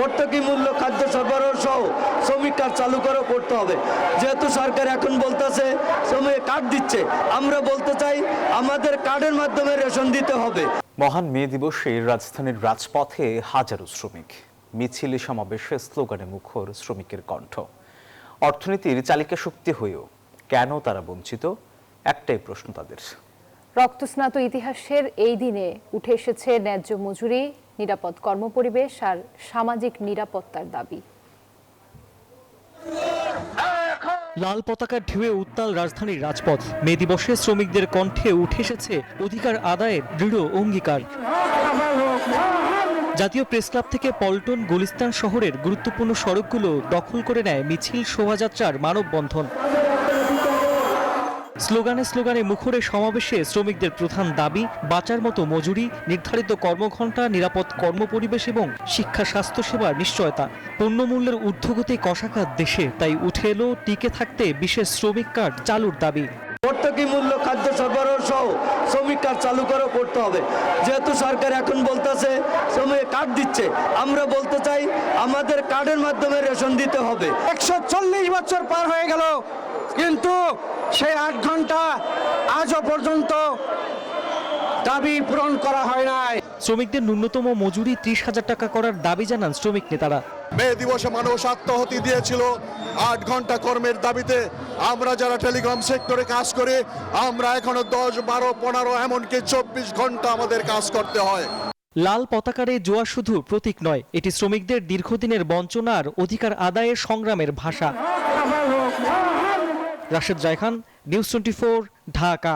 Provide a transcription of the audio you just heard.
ভর্তুকি মূল্য খাদ্য সরবরাহ সহ শ্রমিক কার্ড চালু করতে হবে। যেহেতু সরকার এখন বলতেছে শ্রমিক কার্ড দিচ্ছে, আমরা বলতে চাই আমাদের কার্ডের মাধ্যমে রেশন দিতে হবে। মহান মে দিবসে রাজধানীর রাজপথে হাজারো শ্রমিক, মিছিল সমাবেশে স্লোগানে মুখর শ্রমিকের কণ্ঠ। অর্থনীতির চালিকা শক্তি হয়েও কেন তারা বঞ্চিত, একটাই প্রশ্ন তাদের। রক্তস্নাত ইতিহাসের এই দিনে উঠে এসেছে ন্যায্য মজুরি, নিরাপদ কর্মপরিবেশ আর সামাজিক নিরাপত্তার দাবি। লাল পতাকার ঢেউয়ে উত্তাল রাজধানীর রাজপথ। মে দিবসে শ্রমিকদের কণ্ঠে উঠে এসেছে অধিকার আদায়ের দৃঢ় অঙ্গীকার। জাতীয় প্রেস ক্লাব থেকে পল্টন, গুলিস্তান শহরের গুরুত্বপূর্ণ সড়কগুলো দখল করে নেয় মিছিল, শোভাযাত্রার মানববন্ধন। স্লোগানে স্লোগানে মুখরে সমাবেশে শ্রমিকদের প্রধান দাবি বাঁচার মতো মজুরি, নির্ধারিত কর্মঘণ্টা, নিরাপদ কর্মপরিবেশ এবং শিক্ষা স্বাস্থ্য সেবার নিশ্চয়তা। পণ্যমূল্যের ঊর্ধ্বগতি কষাঘাত দেশে, তাই উঠে এলো টিকে থাকতে বিশেষ শ্রমিক কার্ড চালুর দাবি। ভর্তুকি মূল্য খাদ্য সরবরাহ সহ শ্রমিক কার্ড চালু করতে হবে। যেহেতু সরকার এখন বলতেছে শ্রমিক কার্ড দিচ্ছে, আমরা বলতে চাই আমাদের কার্ডের মাধ্যমে রেশন দিতে হবে। 140 বছর পার হয়ে গেল, কিন্তু সেই 8 ঘন্টা আজও পর্যন্ত দাবি পূরণ করা হয় নাই। শ্রমিকদের ন্যূনতম মজুরি 30,000 টাকা করার দাবি জানান শ্রমিক নেতারা। মে দিবসে মানুষ আত্মাহুতি দিয়েছিল 8 ঘন্টা কর্মের দাবিতে। আমরা যারা টেলিকম সেক্টরে কাজ করি, আমরা এখনো 10, 12, 15 এমনকি 24 ঘন্টা আমাদের কাজ করতে হয়। লাল পতাকার এই জোয়ার শুধু প্রতীক নয়, এটি শ্রমিকদের দীর্ঘদিনের বঞ্চনার অধিকার আদায়ের সংগ্রামের ভাষা। রাশেদ জায়খান, নিউজ 24, ঢাকা।